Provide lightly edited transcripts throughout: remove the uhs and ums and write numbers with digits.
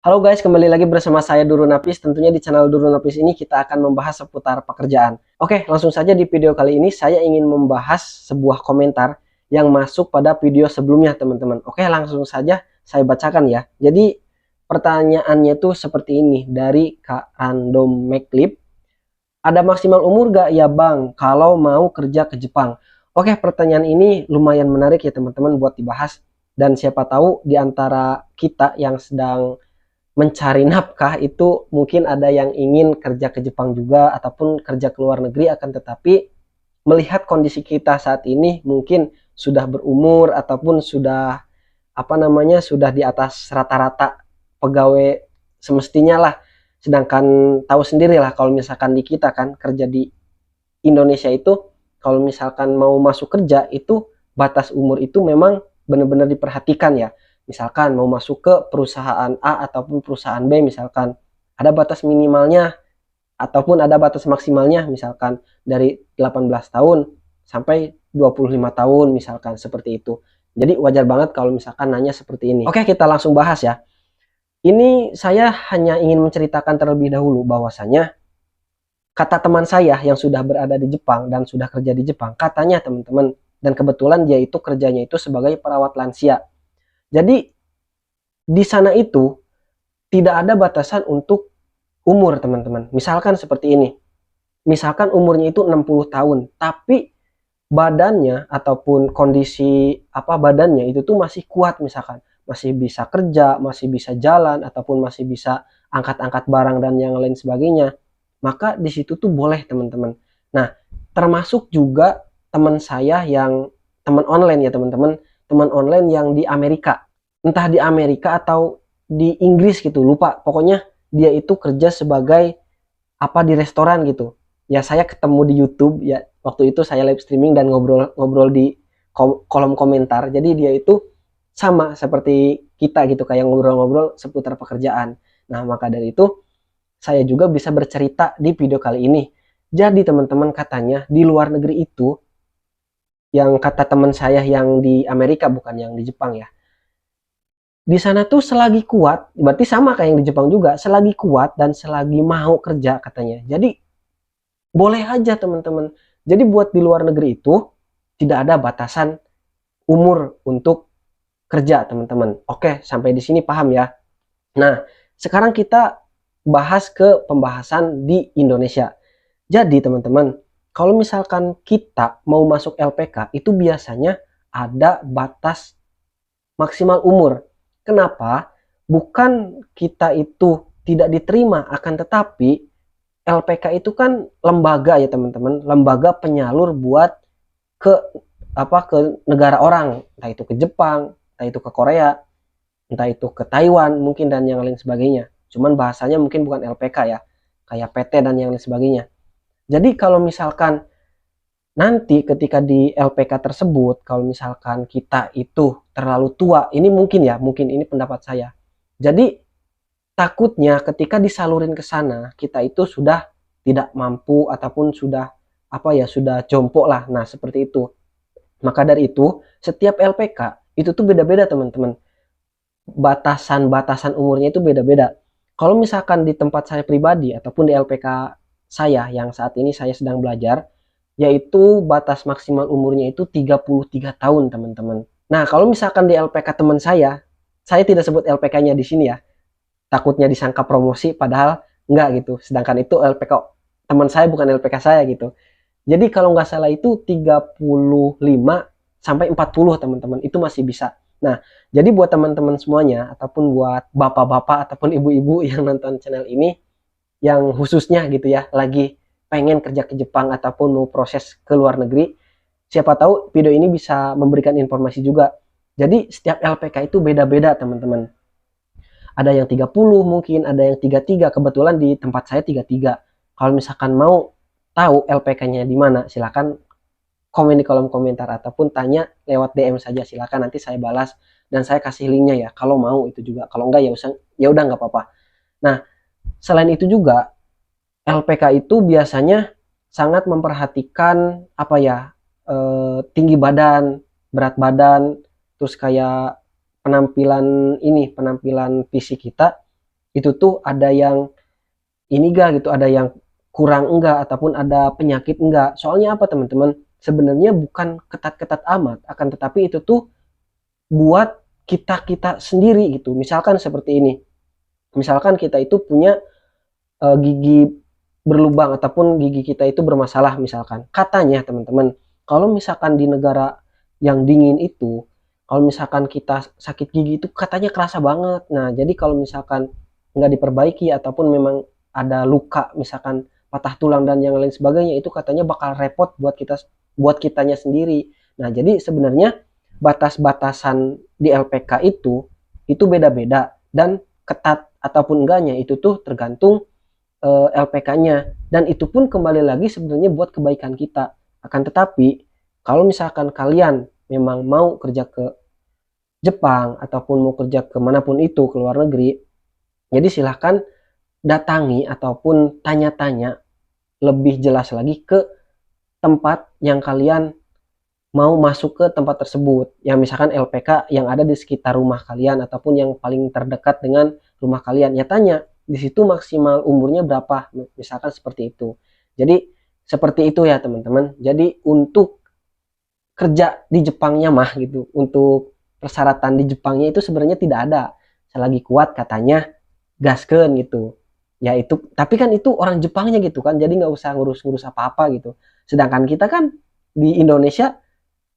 Halo guys, kembali lagi bersama saya Duru Napis. Tentunya di channel Duru Napis ini kita akan membahas seputar pekerjaan. Oke, langsung saja di video kali ini saya ingin membahas sebuah komentar yang masuk pada video sebelumnya teman-teman. Oke, langsung saja saya bacakan ya. Jadi pertanyaannya tuh seperti ini dari Kak Random Maklip. Ada maksimal umur gak ya bang kalau mau kerja ke Jepang? Oke, pertanyaan ini lumayan menarik ya teman-teman buat dibahas. Dan siapa tahu di antara kita yang sedang mencari nafkah itu mungkin ada yang ingin kerja ke Jepang juga ataupun kerja ke luar negeri, akan tetapi melihat kondisi kita saat ini mungkin sudah berumur ataupun sudah sudah di atas rata-rata pegawai semestinya lah. Sedangkan tahu sendiri lah kalau misalkan di kita kan kerja di Indonesia itu, kalau misalkan mau masuk kerja itu batas umur itu memang benar-benar diperhatikan ya. Misalkan mau masuk ke perusahaan A ataupun perusahaan B, misalkan ada batas minimalnya ataupun ada batas maksimalnya, misalkan dari 18 tahun sampai 25 tahun misalkan, seperti itu. Jadi wajar banget kalau misalkan nanya seperti ini. Oke, kita langsung bahas ya. Ini saya hanya ingin menceritakan terlebih dahulu bahwasanya kata teman saya yang sudah berada di Jepang dan sudah kerja di Jepang, katanya teman-teman, dan kebetulan dia itu kerjanya itu sebagai perawat lansia. Jadi di sana itu tidak ada batasan untuk umur teman-teman. Misalkan seperti ini. Misalkan umurnya itu 60 tahun, tapi badannya ataupun kondisi badannya itu tuh masih kuat, misalkan masih bisa kerja, masih bisa jalan ataupun masih bisa angkat-angkat barang dan yang lain sebagainya, maka di situ tuh boleh teman-teman. Nah, termasuk juga teman saya yang teman online ya teman-teman, teman online yang di Amerika, entah di Amerika atau di Inggris gitu, lupa, pokoknya dia itu kerja sebagai di restoran gitu ya. Saya ketemu di YouTube ya, waktu itu saya live streaming dan ngobrol di kolom komentar. Jadi dia itu sama seperti kita gitu, kayak ngobrol-ngobrol seputar pekerjaan. Nah, maka dari itu saya juga bisa bercerita di video kali ini. Jadi teman-teman, katanya di luar negeri itu, yang kata teman saya yang di Amerika bukan yang di Jepang ya, di sana tuh selagi kuat, berarti sama kayak yang di Jepang juga, selagi kuat dan selagi mau kerja katanya. Jadi boleh aja teman-teman. Jadi buat di luar negeri itu tidak ada batasan umur untuk kerja teman-teman. Oke, sampai di sini paham ya. Nah, sekarang kita bahas ke pembahasan di Indonesia. Jadi teman-teman, kalau misalkan kita mau masuk LPK itu biasanya ada batas maksimal umur. Kenapa? Bukan kita itu tidak diterima, akan tetapi LPK itu kan lembaga ya teman-teman, lembaga penyalur buat ke ke negara orang, entah itu ke Jepang, entah itu ke Korea, entah itu ke Taiwan mungkin dan yang lain sebagainya. Cuman bahasanya mungkin bukan LPK ya, kayak PT dan yang lain sebagainya. Jadi kalau misalkan nanti ketika di LPK tersebut, kalau misalkan kita itu terlalu tua, ini mungkin ya, mungkin ini pendapat saya. Jadi takutnya ketika disalurin ke sana, kita itu sudah tidak mampu ataupun sudah sudah jompo lah. Nah, seperti itu. Maka dari itu, setiap LPK itu tuh beda-beda teman-teman. Batasan-batasan umurnya itu beda-beda. Kalau misalkan di tempat saya pribadi ataupun di LPK saya yang saat ini saya sedang belajar, yaitu batas maksimal umurnya itu 33 tahun teman-teman. Nah, kalau misalkan di LPK teman saya tidak sebut LPK-nya di sini ya, takutnya disangka promosi padahal enggak gitu. Sedangkan itu LPK teman saya bukan LPK saya gitu. Jadi kalau nggak salah itu 35 sampai 40 teman-teman, itu masih bisa. Nah, jadi buat teman-teman semuanya ataupun buat bapak-bapak ataupun ibu-ibu yang nonton channel ini, yang khususnya gitu ya lagi pengen kerja ke Jepang ataupun mau proses ke luar negeri, siapa tahu video ini bisa memberikan informasi juga. Jadi setiap LPK itu beda-beda teman-teman. Ada yang 30 mungkin, ada yang 33. Kebetulan di tempat saya 33. Kalau misalkan mau tahu LPK-nya di mana, silakan komen di kolom komentar ataupun tanya lewat DM saja, silakan nanti saya balas dan saya kasih linknya ya kalau mau itu juga. Kalau enggak ya udah nggak apa-apa. Nah, selain itu juga LPK itu biasanya sangat memperhatikan tinggi badan, berat badan, terus kayak penampilan fisik kita itu tuh ada yang ini gak gitu, ada yang kurang enggak, ataupun ada penyakit enggak. Soalnya apa teman-teman? Sebenarnya bukan ketat-ketat amat, akan tetapi itu tuh buat kita-kita sendiri gitu. Misalkan seperti ini. Misalkan kita itu punya gigi berlubang ataupun gigi kita itu bermasalah misalkan. Katanya teman-teman, kalau misalkan di negara yang dingin itu, kalau misalkan kita sakit gigi itu katanya kerasa banget. Nah, jadi kalau misalkan nggak diperbaiki ataupun memang ada luka, misalkan patah tulang dan yang lain sebagainya, itu katanya bakal repot buat kitanya sendiri. Nah, jadi sebenarnya batas-batasan di LPK itu beda-beda, dan ketat ataupun enggaknya itu tuh tergantung LPK-nya, dan itu pun kembali lagi sebenarnya buat kebaikan kita. Akan tetapi kalau misalkan kalian memang mau kerja ke Jepang ataupun mau kerja kemanapun itu, ke luar negeri, jadi silahkan datangi ataupun tanya-tanya lebih jelas lagi ke tempat yang kalian mau masuk ke tempat tersebut, yang misalkan LPK yang ada di sekitar rumah kalian ataupun yang paling terdekat dengan rumah kalian. Ya tanya di situ maksimal umurnya berapa, misalkan seperti itu. Jadi seperti itu ya teman-teman. Jadi untuk kerja di Jepangnya mah gitu, untuk persyaratan di Jepangnya itu sebenarnya tidak ada. Selagi kuat katanya gaskeun gitu. Ya itu, tapi kan itu orang Jepangnya gitu kan, jadi nggak usah ngurus-ngurus apa-apa gitu. Sedangkan kita kan di Indonesia,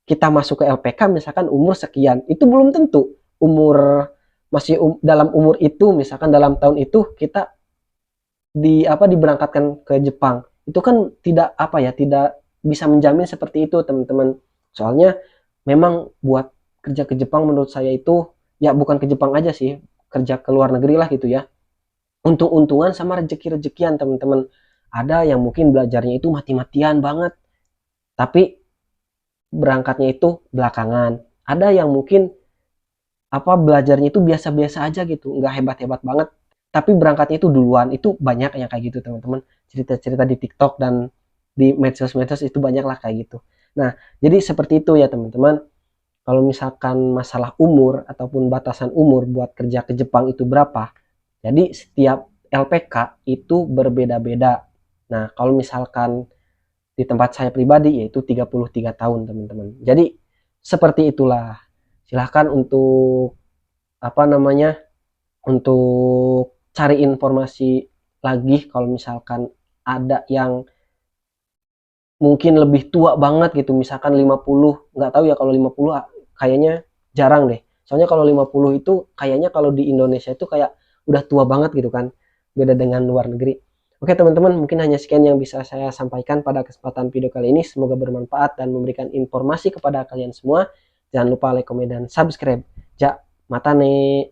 kita masuk ke LPK misalkan umur sekian, itu belum tentu umur masih dalam umur itu, misalkan dalam tahun itu kita diberangkatkan ke Jepang, itu kan tidak apa ya, tidak bisa menjamin seperti itu teman-teman. Soalnya memang buat kerja ke Jepang menurut saya itu ya bukan ke Jepang aja sih, kerja ke luar negeri lah gitu ya, untung-untungan sama rezeki-rezekian teman-teman. Ada yang mungkin belajarnya itu mati-matian banget tapi berangkatnya itu belakangan. Ada yang mungkin belajarnya itu biasa-biasa aja gitu, nggak hebat-hebat banget, tapi berangkatnya itu duluan. Itu banyak yang kayak gitu teman-teman, cerita-cerita di TikTok dan di medsos-medsos itu banyak lah kayak gitu. Nah, jadi seperti itu ya teman-teman. Kalau misalkan masalah umur ataupun batasan umur buat kerja ke Jepang itu berapa, jadi setiap LPK itu berbeda-beda. Nah, kalau misalkan di tempat saya pribadi yaitu 33 tahun teman-teman. Jadi seperti itulah. Silahkan untuk untuk cari informasi lagi kalau misalkan ada yang mungkin lebih tua banget gitu, misalkan 50, nggak tahu ya kalau 50 kayaknya jarang deh. Soalnya kalau 50 itu kayaknya kalau di Indonesia itu kayak udah tua banget gitu kan, beda dengan luar negeri. Oke teman-teman, mungkin hanya sekian yang bisa saya sampaikan pada kesempatan video kali ini. Semoga bermanfaat dan memberikan informasi kepada kalian semua. Jangan lupa like, komen, dan subscribe. Ja, mata nih.